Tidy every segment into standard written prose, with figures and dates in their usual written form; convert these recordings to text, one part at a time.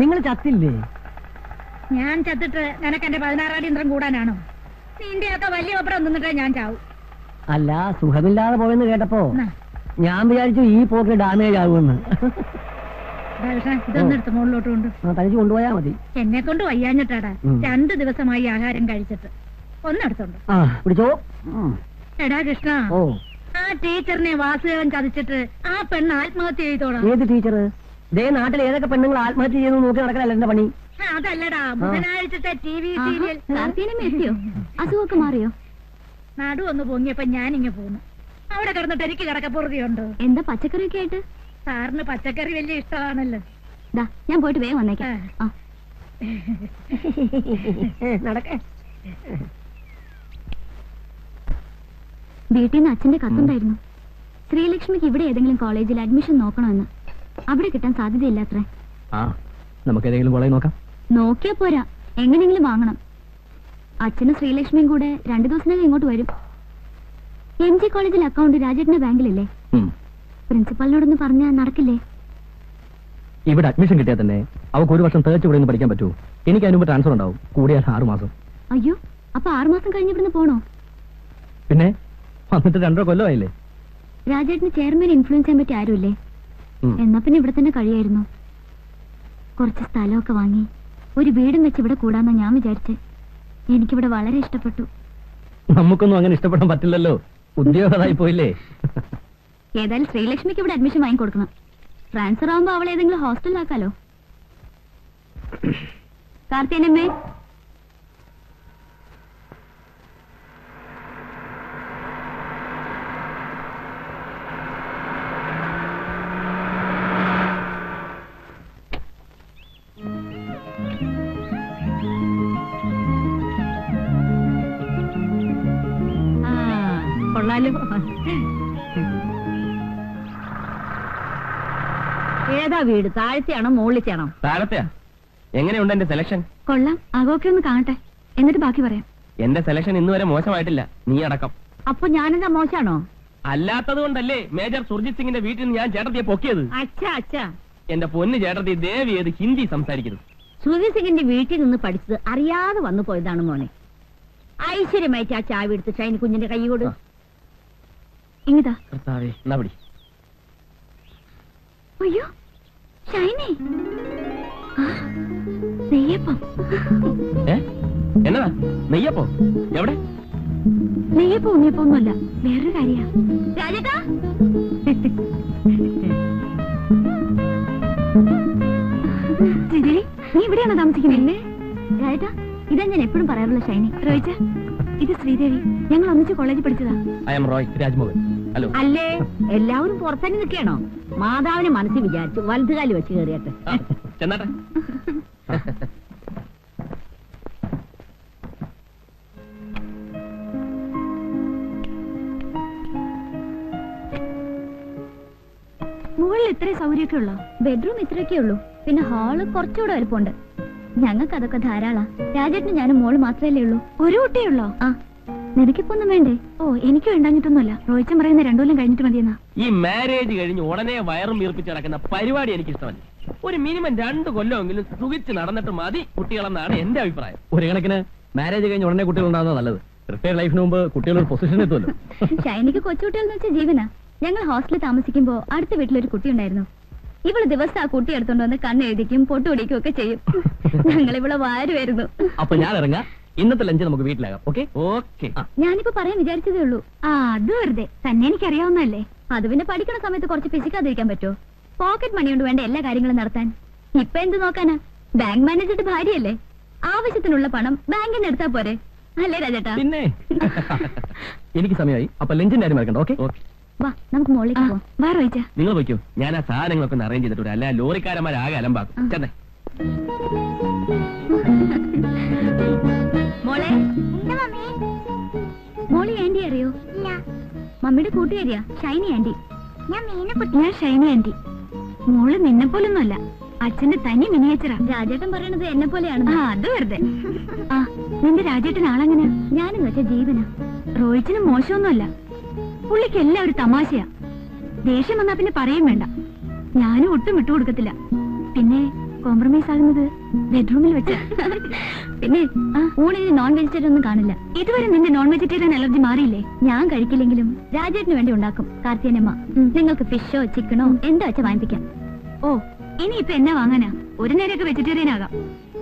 നിങ്ങൾ ചത്തില്ലേ? ഞാൻ ചത്തിട്ട് നിനക്ക് എന്റെ 16 അടി യന്ത്രം കൂടാനാണോ? നിന്റെയൊക്കെ വലിയ ഒപ്പരം നിന്നിട്ടേ ഞാൻ ചാവും. അല്ല, സുഖമില്ലാതെ പോയെന്ന് കേട്ടപ്പോ ഞാൻ വിചാരിച്ചു ഈ പോക്ക് ഡാമേജ് ആകുമെന്ന്. ഇതൊന്നും എടുത്ത് മുകളിലോട്ട് തനിച്ച് കൊണ്ടുപോയാ മതി. എന്നെ കൊണ്ട് വയ്യാഞ്ഞിട്ടാടാ 2 ദിവസമായി ആഹാരം കഴിച്ചിട്ട്. ഒന്നെടുത്തോണ്ട് പിടിച്ചോ. എടാ കൃഷ്ണ, ആ ടീച്ചറിനെ വാസുദേവൻ ചതിച്ചിട്ട് ആ പെണ്ണ് ആത്മഹത്യ ചെയ്തോളാം. ഏത് ടീച്ചർ? ദേ നാട്ടിൽ ഏതൊക്കെ പെണ്ണുങ്ങൾ ആത്മഹത്യ ചെയ്തു നോക്കി നടക്കലല്ല എന്റെ പണി. അതല്ലടാ, ബുധനാഴ്ചത്തെ TV സീരിയൽ. എത്തിയോ? അസുഖമൊക്കെ മാറിയോ? നടു ഒന്ന് പൊങ്ങിയപ്പോ ഞാനിങ്ങ പോന്നു. അവിടെ കിടന്നിട്ട് എനിക്ക് കിടക്കപ്പുറതിയുണ്ടോ? എന്താ പച്ചക്കറിയൊക്കെ ആയിട്ട്? സാറിന് പച്ചക്കറി വലിയ ഇഷ്ടമാണല്ലോ. ഞാൻ പോയിട്ട് വേഗം വന്നേക്കാം. നടക്കേ. വീട്ടിൽ നിന്ന് അച്ഛന്റെ കത്തുണ്ടായിരുന്നു. ശ്രീലക്ഷ്മിക്ക് ഇവിടെ ഏതെങ്കിലും കോളേജിൽ അഡ്മിഷൻ നോക്കണമെന്ന്. അവിടെ കിട്ടാൻ സാധ്യതയില്ലാത്രേ. നമുക്ക് ഏതെങ്കിലും കോളേജ് നോക്കാം. നോക്കിയാ പോരാ, എങ്ങനെയെങ്കിലും വാങ്ങണം. അച്ഛനും ശ്രീലക്ഷ്മിയും കൂടെ 2 ദിവസത്തിനകം ഇങ്ങോട്ട് വരും. MG കോളേജിൽ അക്കൗണ്ട് രാജേട്ടന്റെ ബാങ്കിലല്ലേ? പ്രിൻസിപ്പാളിനോടൊന്ന് പറഞ്ഞാൽ നടക്കില്ലേ? ഇവിടെ അഡ്മിഷൻ കിട്ടിയാൽ തന്നെ അവർക്ക് 1 വർഷം തേച്ച് ഇവിടെ നിന്ന് പഠിക്കാൻ പറ്റൂ. എനിക്ക് അതിന് മുമ്പ് ട്രാൻസ്ഫർ ഉണ്ടാവും, കൂടിയാൽ 6 മാസം. അയ്യോ, അപ്പൊ 6 മാസം കഴിഞ്ഞ് ഇവിടുന്ന് പോണോ? പിന്നെ വന്നിട്ട് 2 കൊല്ലമായില്ലേ. രാജേട്ടന് ചെയർമാൻ ഇൻഫ്ലുവൻസ് ചെയ്യാൻ പറ്റിയ ആരുമില്ലേ? എന്നാ പിന്നെ ഇവിടെ തന്നെ കഴിയായിരുന്നു. കുറച്ച് സ്ഥലമൊക്കെ വാങ്ങി ഒരു വീടും വെച്ച് ഇവിടെ കൂടാന്നാ ഞാൻ വിചാരിച്ചേ. എനിക്കിവിടെ വളരെ ഇഷ്ടപ്പെട്ടു. നമുക്കൊന്നും അങ്ങനെ ഇഷ്ടപ്പെടാൻ പറ്റില്ലല്ലോ, ഉദ്യോഗമായി പോയില്ലേ. ഏതായാലും ശ്രീലക്ഷ്മിക്ക് ഇവിടെ അഡ്മിഷൻ വാങ്ങിക്കൊടുക്കണം. ട്രാൻസ്ഫർ ആവുമ്പോ അവളെ ഏതെങ്കിലും ഹോസ്റ്റലിലാക്കാലോ. കാർത്തിയനമ്മേ, ഏതാ വീട്? താഴത്തെയാണോ മുകളിലത്തെയാണോ? താഴത്തെയാ. എങ്ങനെയുണ്ട് എന്റെ സെലക്ഷൻ? കൊള്ളാം. ആകോക്കെ ഒന്ന് കാണട്ടെ, എന്നിട്ട് ബാക്കി പറയാം. എന്റെ സെലക്ഷൻ ഇന്ന് വരെ മോശമായിട്ടില്ല, നീ അടക്കം. അപ്പൊ ഞാനെന്താ മോശമാണോ? അല്ലാത്തത് കൊണ്ടല്ലേ മേജർ സുർജിത് സിംഗിന്റെ വീട്ടിൽ നിന്ന് ഞാൻ ചേട്ടത്തിയെ പൊക്കിയത്. അച്ഛാ, എന്റെ പൊന്ന് ചേട്ടത്തി, ദേവി ഏത് ഹിന്ദി സംസാരിക്കുന്നു. സുർജിത് സിംഗിന്റെ വീട്ടിൽ നിന്ന് പഠിച്ചത് അറിയാതെ വന്നു പോയതാണ് മോനെ. ഐശ്വര്യമായിട്ട് ആ ചാവി എടുത്ത് ഷൈനി കുഞ്ഞിന്റെ കൈ കൊടു. ഇങ്ങിതാ. കർത്താവേ, എന്നാ പിടി. അയ്യോ, ഷൈനി, നെയ്യപ്പം. എന്നതാ നെയ്യപ്പോ? എവിടെ? നെയ്യപ്പം ഉണ്ണിയപ്പം ഒന്നുമല്ല, വേറൊരു കാര്യ. രാജേട്ടാ, ശ്രീദേവി, നീ ഇവിടെയാണോ താമസിക്കുന്നത്? രാജേട്ടാ, ഇതാ ഞാൻ എപ്പോഴും പറയാറുള്ള ഷൈനി. റോയിച്ച, ഇത് ശ്രീദേവി, ഞങ്ങൾ ഒന്നിച്ച് കോളേജിൽ പഠിച്ചതാ. I M Roy Rajmohan. Hello. അല്ലേ, എല്ലാവരും പുറത്തന്നെ നിൽക്കണോ? മാതാവിനെ മനസ്സിൽ വിചാരിച്ചു വലതുകാലി വെച്ച് കയറിയട്ടെ. ചെന്നാട്ടെ. മുകളിൽ ഇത്രേ സൗകര്യമൊക്കെ ഉള്ളോ? ബെഡ്റൂം ഇത്രയൊക്കെ ഉള്ളൂ, പിന്നെ ഹാള് കുറച്ചുകൂടെ വലുപ്പമുണ്ട്. ഞങ്ങൾക്ക് അതൊക്കെ ധാരാളാ. രാജേട്ടന് ഞാനും മോള് മാത്രമല്ലേ ഉള്ളൂ. ഒരു കുട്ടിയേ ഉള്ളോ? ആ, നിനക്കിപ്പോ ഒന്നും വേണ്ടേ? ഓ, എനിക്ക് വേണ്ടാഞ്ഞിട്ടൊന്നുമല്ല. റോയിച്ചൻ പറയുന്ന 2 കൊല്ലം കഴിഞ്ഞിട്ട് മതിയെന്നാ. ഈ മാരേജ് കഴിഞ്ഞ് ഉടനെ വയറും വീർപ്പിച്ച് നടക്കുന്ന പരിപാടി എനിക്ക് ഇഷ്ടമല്ല. ഒരു മിനിമം 2 കൊല്ലമെങ്കിലും സുഖിച്ച് നടന്നിട്ട് മതി കുട്ടികളെന്നാണ് എന്റെ അഭിപ്രായം. ഒരു കണക്കിന് മാരേജ് കഴിഞ്ഞ് ഉടനെ കുട്ടികൾ ഉണ്ടാകുന്നത് നല്ലത്. റിട്ടയർഡ് ലൈഫിന് മുമ്പ് കുട്ടികളൊരു പൊസിഷൻ എത്തുമല്ലോ. ഷൈനിക്ക് കൊച്ചുകുട്ടികൾ വെച്ച ജീവനാ. ഞങ്ങൾ ഹോസ്റ്റലിൽ താമസിക്കുമ്പോ അടുത്ത വീട്ടിലൊരു കുട്ടി ഉണ്ടായിരുന്നു. ഇവള് ദിവസം ആ കുട്ടി എടുത്തോണ്ട് വന്ന് കണ്ണെഴുതിക്കും പൊട്ടുപിടിക്കും ഒക്കെ ചെയ്യും. ഞങ്ങൾ ഇവളെ വാരുമായിരുന്നു. അപ്പൊ ഞാൻ ഇറങ്ങാം. ഇന്നത്തെ ലഞ്ച് നമുക്ക് വീട്ടിലാകാം. Okay okay. ഞാനിപ്പോ പറയാൻ വിചാരിച്ചതേ ഉള്ളൂ. അത് വെറുതെ തന്നെ എനിക്കറിയാവുന്നല്ലേ. അത് പിന്നെ പഠിക്കണ സമയത്ത് കുറച്ച് പിശിക്കാതിരിക്കാൻ പറ്റുമോ? പോക്കറ്റ് മണി കൊണ്ട് വേണ്ട എല്ലാ കാര്യങ്ങളും നടത്താൻ. ഇപ്പൊ എന്ത് നോക്കാനാ? ബാങ്ക് മാനേജറുടെ ഭാര്യയല്ലേ, ആവശ്യത്തിനുള്ള പണം ബാങ്കിൽ നിന്ന് എടുത്താ പോരെ? അല്ലേ രാജേട്ടാ? പിന്നെ എനിക്ക് സമയമായി. അപ്പൊ ലഞ്ചിന്റെ കാര്യം മറക്കണ്ട. ഓക്കെ ഓക്കെ, വാ നമുക്ക് മുകളിലേക്ക് പോവാം. വാ റോയിച്ച. നിങ്ങൾ പോയിക്കോ, ഞാൻ ആ സാധനങ്ങളൊക്കെ ഒന്ന് അറേഞ്ച് ചെയ്തിട്ടുണ്ട്. അല്ല ലോറിക്കാരന്മാരാകെ അലമ്പാക്കും. ചെന്നേ. മോളെ, മോളി ആന്റി അറിയോ? മമ്മിയുടെ കൂട്ടുകാരിയാ ഷൈനി ആന്റി. ഞാൻ ഷൈനി ആന്റി. മോള് നിന്നെ പോലൊന്നുമല്ല, അച്ഛന്റെ തനി മിനിയേച്ചറാ. രാജേട്ടൻ പറയണത് എന്നെ പോലെയാണ്. അത് വെറുതെ. നിന്റെ രാജേട്ടൻ ആളെങ്ങനെയാ? ഞാനെന്ന് വെച്ചാ ജീവനാ. റോയിച്ചിനും മോശമൊന്നുമല്ല. പുള്ളിക്ക് എല്ലാം ഒരു തമാശയാ. ദേഷ്യം വന്നാ പിന്നെ പറയും വേണ്ട. ഞാനും ഒട്ടും വിട്ടുകൊടുക്കത്തില്ല. പിന്നെ കോംപ്രമൈസ് ആകുന്നത് ബെഡ്റൂമിൽ വെച്ച്. പിന്നെ ഊണിന് നോൺ വെജിറ്റേറിയൻ ഒന്നും കാണില്ല. ഇതുവരെ നിന്റെ നോൺ വെജിറ്റേറിയൻ അലർജി മാറിയില്ലേ? ഞാൻ കഴിക്കില്ലെങ്കിലും രാജേട്ടിന് വേണ്ടി ഉണ്ടാക്കും കാർത്തിയനമ്മ. നിങ്ങൾക്ക് ഫിഷോ ചിക്കനോ എന്താ വെച്ചാ വാങ്ങിപ്പിക്കാം. ഓ, ഇനിയിപ്പൊ എന്നാ വാങ്ങാനാ? ഒരു നേരമൊക്കെ വെജിറ്റേറിയൻ ആകാം.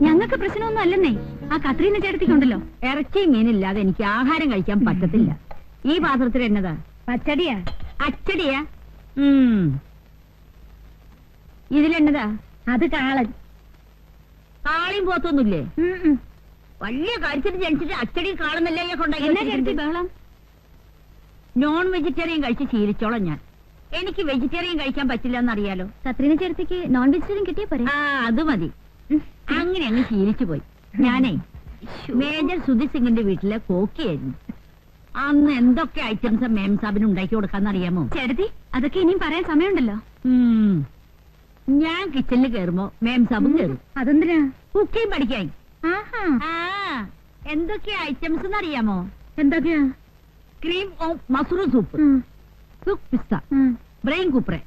ഞങ്ങൾക്ക് പ്രശ്നമൊന്നും അല്ലെന്നേ. ആ കത്രീന ചേട്ടത്തിക്കുണ്ടല്ലോ. ഇറച്ചി മീനില്ലാതെ എനിക്ക് ആഹാരം കഴിക്കാൻ പറ്റത്തില്ല. ഈ പാത്രത്തിൽ എന്നതാ? പച്ചടിയാ? അച്ചടിയാ? ഇതിലെന്നതാ? അത് കാളൻ. കാളിയും പോത്തൊന്നുമില്ലേ? വലിയ കാര്യത്തിൽ ജനിച്ചിട്ട് അച്ചടി കാളെന്നല്ലേ കൊണ്ടായി. ബഹളം. നോൺ വെജിറ്റേറിയൻ കഴിച്ച് ശീലിച്ചോളാം ഞാൻ. എനിക്ക് വെജിറ്റേറിയൻ കഴിക്കാൻ പറ്റില്ല എന്നറിയാലോ. കത്രീന ചേട്ടത്തിക്ക് നോൺ വെജിറ്റേറിയൻ കിട്ടിയാ പോരെ? ആ, അത് മതി. അങ്ങനെ അങ്ങ് ശീലിച്ചു പോയി. ഞാനേ മേജർ സുധി സിംഗിന്റെ വീട്ടിലെ കോക്കിയായിരുന്നു. അന്ന് എന്തൊക്കെ ഐറ്റംസ് മേം സാബിന് ഉണ്ടാക്കി കൊടുക്കാന്നറിയാമോ? ചേട്ടത്തി, അതൊക്കെ ഇനിയും പറയാൻ സമയമുണ്ടല്ലോ. ഞാൻ കിച്ചണിൽ കയറുമ്പോ മേം സാബും കയറും. അതെന്തിനാ? കുക്കിംഗ് പഠിക്കാൻ. എന്തൊക്കെയാ ഐറ്റംസ് എന്നറിയാമോ? എന്തൊക്കെയാ? ക്രീം മസ്റൂം സൂപ്പ്, സുക്ക് പിസ്ത, ബ്രെയിൻ കൂപ്രെ.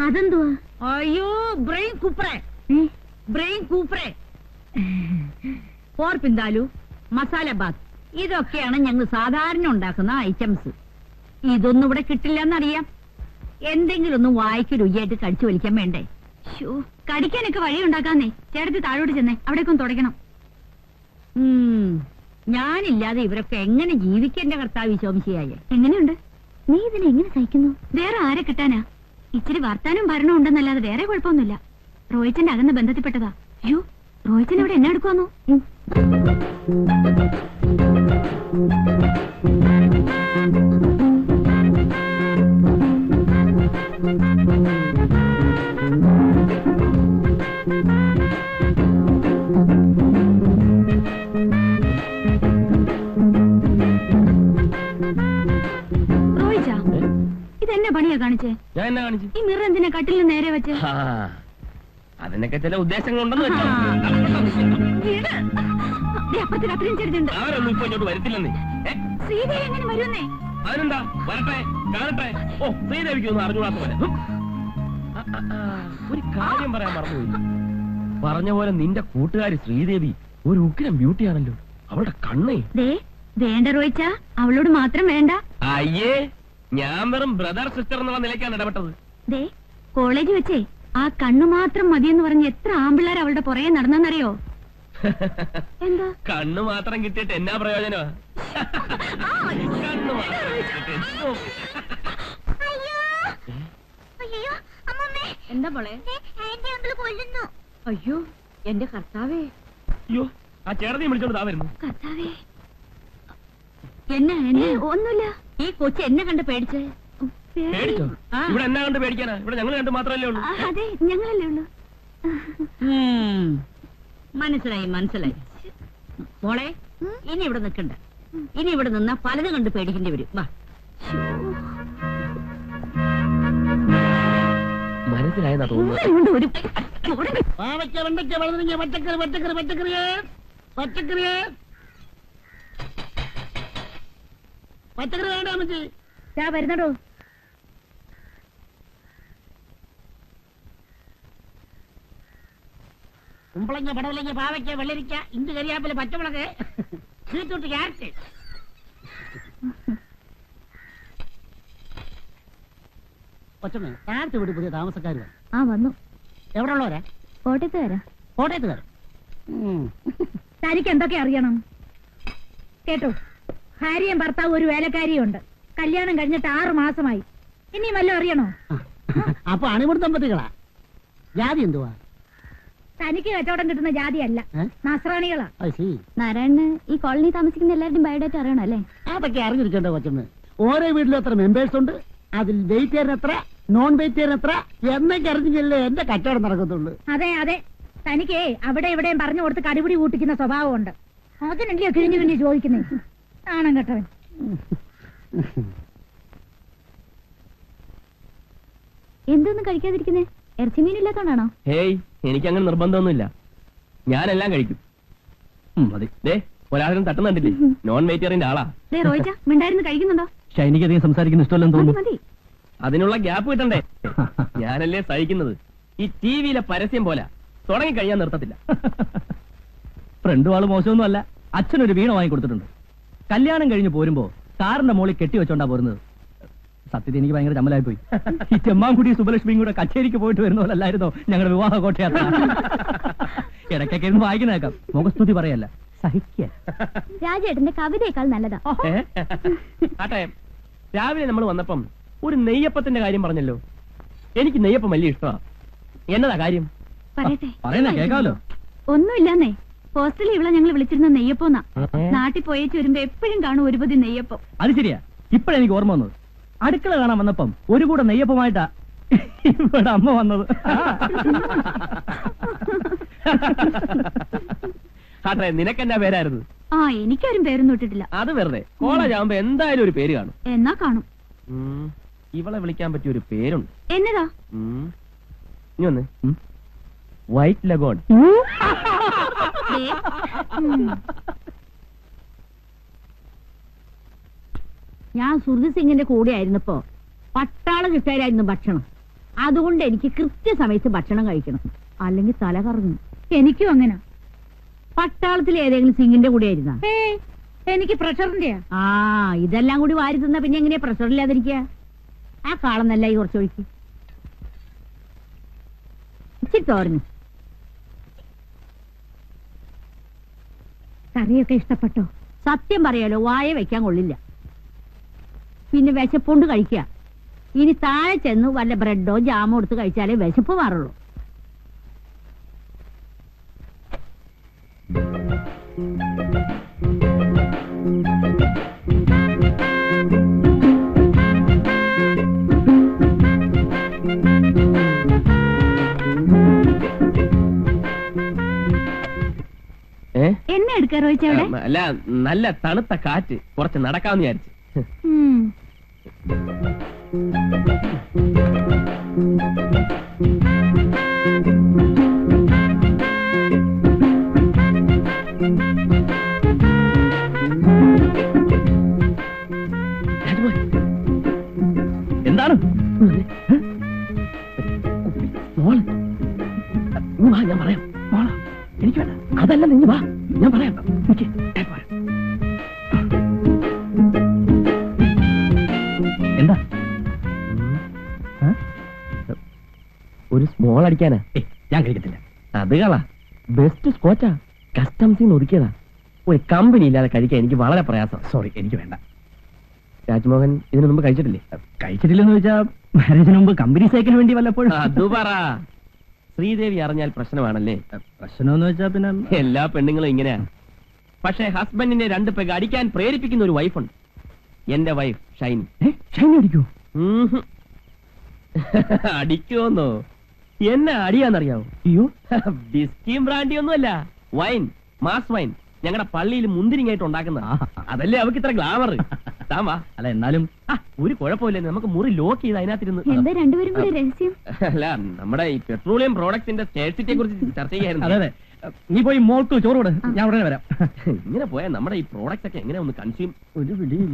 അതെന്തുവാ? അയ്യോ, ബ്രെയിൻ കൂപ്രെ, ബ്രെയിൻ കൂപ്രെ, പോർ പിന്താലു, മസാല ബാത്ത്. ഇതൊക്കെയാണ് ഞങ്ങൾ സാധാരണ ഉണ്ടാക്കുന്ന ഐറ്റംസ്. ഇതൊന്നും ഇവിടെ കിട്ടില്ല എന്നറിയാം. എന്തെങ്കിലും ഒന്നും വായിക്ക് രുചിയായിട്ട് കടിച്ചു വലിക്കാൻ വേണ്ടേ? കടിക്കാനൊക്കെ വഴി ഉണ്ടാക്കാന്നേ. ചേട്ടത്തി താഴോട്ട് ചെന്നേ, അവിടേക്കൊന്ന് തുടയ്ക്കണം. ഞാനില്ലാതെ ഇവരൊക്കെ എങ്ങനെ ജീവിക്കേണ്ട കർത്താവ് ശോംശിയായ? എങ്ങനെയുണ്ട്? നീ ഇതിനെ എങ്ങനെ സഹിക്കുന്നു? വേറെ ആരെ കിട്ടാനാ? ഇച്ചിരി വർത്താനും ഭരണവും ഉണ്ടെന്നല്ലാതെ വേറെ കുഴപ്പമൊന്നുമില്ല. റോയിച്ചന്റെ അകന്ന ബന്ധത്തിൽപ്പെട്ടതാ. അയ്യോ, റോയിച്ചൻ ഇവിടെ എന്നെ എടുക്കുവാന്നോ? റോയിച്ചാ, ഇതെന്നെ പണിയാ കാണിച്ചേ? ഞാൻ എന്നാ കാണിച്ചു? ഈ മിറർ എന്തിനാ കട്ടിലിന് നേരെ വെച്ച്? അതിനൊക്കെ ചില ഉദ്ദേശങ്ങളുണ്ടെന്ന് അപ്പുറത്ത് കത്രീൻ ചേട്ടത്തിണ്ട്. അവരൊന്നും ഇപ്പൊ ഇങ്ങോട്ട് വരത്തില്ലെന്നേ. ശ്രീദേവി എങ്ങനെ വരുന്നേ? അതിനെന്താ, വരട്ടെ, കാണട്ടെ. ഓ, ശ്രീദേവിക്കൊന്നും അറിഞ്ഞുകൂടാത്ത പോലെ. ഒരു കാര്യം പറയാൻ മറന്നുപോയി. പറഞ്ഞ പോലെ നിന്റെ കൂട്ടുകാരി ശ്രീദേവി ഒരു ഉഗ്രം ബ്യൂട്ടിയാണല്ലോ. അവളുടെ കണ്ണേ. വേണ്ട റോയിച്ചാ, അവളോട് മാത്രം വേണ്ട. അയ്യേ, ഞാൻ വെറും ബ്രദർ സിസ്റ്റർ എന്നുള്ള നിലയ്ക്കാണ് ഇടപെട്ടത്. കോളേജ് വെച്ചേ ആ കണ്ണു മാത്രം മതിയെന്ന് പറഞ്ഞ് എത്ര ആമ്പിള്ളേർ അവളുടെ പുറകെ നടന്നെന്നറിയോ? എന്താ? കണ്ണു മാത്രം കിട്ടിയിട്ട് എന്നാ പ്രയോജനമാ? കണ്ണു മാത്രം കിട്ടിയിട്ട്. എന്താ പോളെ? അയ്യോ, എന്റെ കർത്താവേ. അയ്യോ, ആ ചേട്ടനെയും വിളിച്ചോണ്ട് താ വരുന്നു. കർത്താവേ, എന്നാ? ഒന്നുമില്ല. ഈ കൊച്ചു എന്നെ കണ്ട് പേടിച്ചേ? പേടിച്ചോ? ഇവിടെ എന്നാ കണ്ട് പേടിക്കാനാ? ഇവിടെ ഞങ്ങൾ കണ്ട് മാത്രമല്ലേ ഉള്ളൂ. അതെ, ഞങ്ങളല്ലേ ഉള്ളൂ. മനസ്സിലായി, മനസ്സിലായി. മോളെ, ഇനി ഇവിടെ നിൽക്കണ്ട. ഇനി ഇവിടെ നിന്നാ പലതും കണ്ട് പേടിക്കേണ്ടി വരും. വാ. മനസ്സിലായെന്നാ തോന്നുന്നു. ഒരു പാവയ്ക്ക, വെണ്ടയ്ക്ക, വഴുതനങ്ങ, പച്ചക്കറി, പച്ചക്കറി, പച്ചക്കറിയേ, പച്ചക്കറിയേ, പച്ചക്കറി വേണ്ട അമ്മച്ചി. വരുന്നടോ. കുമ്പളങ്ങ, പടവലങ്ങ, പാവയ്ക്ക, വെള്ളരിക്ക, ഇഞ്ചി, കരിയാപ്പില, പച്ചമുളക്, ബീറ്റ്റൂട്ട്, ക്യാരറ്റ്. കൊച്ചമ്മ, ക്യാരറ്റ് വീട് പുതിയ താമസക്കാർ വന്നു. എവിടെ ഉള്ളവരാ? കോട്ടയത്ത് വരാം. കോട്ടയത്തുകാർ. തനിക്ക് എന്തൊക്കെ അറിയണം കേട്ടോ? ഭാര്യയും ഭർത്താവും ഒരു വേലക്കാരിയും ഉണ്ട്. കല്യാണം കഴിഞ്ഞിട്ട് 6 മാസമായി. ഇനി വല്ലതും അറിയണോ? അപ്പൊ അണിമുടി ദമ്പതികളാ? ജാതി എന്തുവാ? തനിക്ക് കച്ചവടം കിട്ടുന്ന ജാതിയല്ല, നസ്രാണികളാ. നാരായണന് ഈ കോളനി താമസിക്കുന്ന എല്ലാവരുടെയും ബയോഡേറ്റ അറിയണം അല്ലേ? അതൊക്കെ അറിഞ്ഞിരിക്കണ്ടോ കൊച്ചമ്മ? ഓരോ വീട്ടിലും എത്ര മെമ്പേഴ്സ് ഉണ്ട്, അതിൽ വെജിറ്റേറിയൻ എത്ര, നോൺ വെജിറ്റേറിയൻ എത്ര എന്നൊക്കെ അറിഞ്ഞില്ലേ എന്റെ കച്ചവടം നടക്കത്തുള്ളൂ. അതെ അതെ, തനിക്ക് അവിടെ ഇവിടെയും പറഞ്ഞു കൊടുത്ത് കടിപിടി കൂട്ടിക്കുന്ന സ്വഭാവമുണ്ട്. അതിനല്ലേ കിഴിഞ്ഞു കിഴിഞ്ഞ് ചോദിക്കുന്നേ? ആണം കേട്ടവൻ. എന്തൊന്നും കഴിക്കാതിരിക്കുന്നേ? ഇറച്ചി മീനില്ലാത്തോണ്ടാണോ? ഹേയ്, എനിക്കങ്ങനെ നിർബന്ധമൊന്നുമില്ല. ഞാനെല്ലാം കഴിക്കും. മതി. ഒരാളും തട്ടുന്നുണ്ടില്ലേ? നോൺ വെജിറ്റേറിയന്റെ ആളാ. റോയിച്ച മിണ്ടായിരുന്നു കഴിക്കുന്നുണ്ടോ? ഷൈനിക്ക് അധികം സംസാരിക്കുന്ന ഇഷ്ടമല്ലെന്ന് മതി തോന്നുന്നു. മതി. അതിനുള്ള ഗ്യാപ്പ് കിട്ടണ്ടേ? ഞാനല്ലേ സഹിക്കുന്നത്. ഈ ടിവിയിലെ പരസ്യം പോലെ തുടങ്ങി കഴിയാൻ നിർത്തത്തില്ല. ഫ്രണ്ട് ആള് മോശമൊന്നും അല്ല. അച്ഛനൊരു വീണ വാങ്ങി കൊടുത്തിട്ടുണ്ട്. കല്യാണം കഴിഞ്ഞ് പോരുമ്പോ കാറിന്റെ മുകളിൽ കെട്ടി വെച്ചോണ്ടാ പോരുന്നത്. സത്യത്തിൽ എനിക്ക് ഭയങ്കര ചമ്മലായി പോയി. ഈ ചെമ്മാൻകുടി സുബലക്ഷ്മിയും കൂടെ കച്ചേരിക്ക് പോയിട്ട് വരുന്ന പോലല്ലായിരുന്നോ ഞങ്ങളുടെ വിവാഹ കോട്ടയാത്ര. ഇടയ്ക്കൊക്കെ ഇരുന്ന് വായിക്കുന്നേക്കാം. മുഖസ്തുതി പറയല്ല, സഹിക്കുക. രാജേട്ടന്റെ കവിതയേക്കാൾ നല്ലതാ. ആട്ടെ, രാവിലെ നമ്മൾ വന്നപ്പം ഒരു നെയ്യപ്പത്തിന്റെ കാര്യം പറഞ്ഞല്ലോ. എനിക്ക് നെയ്യപ്പം വലിയ ഇഷ്ടമാ. എന്നതാ കാര്യം? പറയട്ടെ? പറയുന്ന കേൾക്കാമല്ലോ. ഒന്നുമില്ലെന്നേ. ഹോസ്റ്റലിൽ ഇവിടെ ഞങ്ങൾ വിളിച്ചിരുന്ന നെയ്യപ്പോന്നാ. നാട്ടിൽ പോയേച്ച് വരുമ്പോ എപ്പോഴും കാണും ഒരു പൊതി നെയ്യപ്പം. അത് ശരിയാ. ഇപ്പഴെനിക്ക് ഓർമ്മ വന്നത്. അടുക്കള കാണാൻ വന്നപ്പം ഒരു കൂടെ നെയ്യപ്പമായിട്ടാ ഇവിടെ അമ്മ വന്നത്. ആട്ടെ, നിനക്കെന്നാ പേരായിരുന്നു? ആ, എനിക്കാരും പേരൊന്നും ഇട്ടിട്ടില്ല. അത് വെറുതെ. കോളേജ് ആവുമ്പോ എന്തായാലും ഒരു പേര് കാണും. എന്നാ കാണും. ഇവളെ വിളിക്കാൻ പറ്റിയ ഒരു പേരുണ്ട്. എന്നതാ? ഇനി വന്ന് വൈറ്റ് ലഗോൺ. ദേ, ഉം. ഞാൻ സുർജി സിംഗിന്റെ കൂടെ ആയിരുന്നപ്പോ പട്ടാള കിട്ടായിരുന്നു ഭക്ഷണം. അതുകൊണ്ട് എനിക്ക് കൃത്യസമയത്ത് ഭക്ഷണം കഴിക്കണം, അല്ലെങ്കിൽ തല കറങ്ങും. എനിക്കും അങ്ങനെ. പട്ടാളത്തിൽ ഏതെങ്കിലും സിംഗിന്റെ കൂടെ ആയിരുന്ന? എനിക്ക് പ്രഷറിന്റെയാ. ആ, ഇതെല്ലാം കൂടി വാരി തിന്ന പിന്നെ എങ്ങനെയാ പ്രഷർ ഇല്ലാതിരിക്കുക? ആ കാളന്നല്ല ഈ കുറച്ചൊഴിക്ക്. ഇച്ചിരി തോരഞ്ഞു. കറിയൊക്കെ ഇഷ്ടപ്പെട്ടോ? സത്യം പറയാലോ, വായ വെക്കാൻ കൊള്ളില്ല. പിന്നെ വിശപ്പുണ്ട് കഴിക്കുക. ഇനി താഴെ ചെന്ന് വല്ല ബ്രെഡോ ജാമോ എടുത്ത് കഴിച്ചാലേ വിശപ്പ് മാറുള്ളൂ. എന്നെ എടുക്കാ റോയിച്ച അവിടെ? അല്ല, നല്ല തണുത്ത കാറ്റ്, കുറച്ച് നടക്കാമെന്ന് വിചാരിച്ചു. ഉം. എന്താണ്? ഞാൻ പറയാം. എനിക്ക് വേണ്ട. അതല്ല, നിങ്ങൾ വാ, ഞാൻ പറയാം. നിക്ക്. എന്താ? ഒരു സ്മോൾ അടിക്കാനാ. ഞാൻ കഴിക്കത്തില്ല. അത് കളാ. ബെസ്റ്റ് സ്കോച്ചാ. കസ്റ്റംസിന്ന് ഒതുക്കിയതാ. ഒരു കമ്പനി ഇല്ലാതെ കഴിക്കാൻ എനിക്ക് വളരെ പ്രയാസം. സോറി, എനിക്ക് വേണ്ട. രാജ്മോഹൻ ഇതിനു മുമ്പ് കഴിച്ചിട്ടില്ലേ? കഴിച്ചിട്ടില്ലെന്ന് വെച്ചാ മാരേജിന് മുമ്പ് കമ്പനി സൈക്കിന് വേണ്ടി വല്ലപ്പോഴും. അത് പറ. ശ്രീദേവി അറിഞ്ഞാൽ പ്രശ്നമാണല്ലേ? പ്രശ്നമെന്ന് വെച്ചാ പിന്നെ എല്ലാ പെണ്ണുങ്ങളും ഇങ്ങനെയാ. പക്ഷേ ഹസ്ബൻഡിനെ 2 പെഗ് അടിക്കാൻ പ്രേരിപ്പിക്കുന്ന ഒരു വൈഫുണ്ട്. എന്റെ വൈഫ് ഷൈനി. ഷൈനി അടിക്കൂ? അടിക്കുമെന്നോ? എന്നെ അടിയാന്നറിയാവോ? അയ്യോ, ബിസ്കിയും ബ്രാൻഡി ഒന്നുമല്ല, വൈൻ, മാസ് വൈൻ. ഞങ്ങളുടെ പള്ളിയിൽ മുന്തിരിങ്ങായിട്ട് ഉണ്ടാക്കുന്ന. അതല്ലേ അവർക്ക് ഇത്ര ഗ്ലാമർ. താമാ. അല്ല എന്നാലും ഒരു കുഴപ്പമില്ല, നമുക്ക് മുറി ലോക്ക് ചെയ്ത് അതിനകത്തിരുന്ന്. എന്താ രണ്ടുപേരും കൂടി രഹസ്യം? അല്ല, നമ്മുടെ ഈ പെട്രോളിയം പ്രോഡക്ട്സിന്റെ സ്കേഴ്സിറ്റിയെ കുറിച്ച് ചർച്ച ചെയ്യായിരുന്നു. അതെ, നീ പോയി മോൾക്ക് ചോറ് കൊടു, ഞാൻ ഉടനെ വരാം. ഇങ്ങനെ പോയാൽ നമ്മുടെ ഈ പ്രോഡക്റ്റ് ഒക്കെ എങ്ങനെ ഒന്ന് കൺസ്യൂം. ഒരു പിടിയില്ല.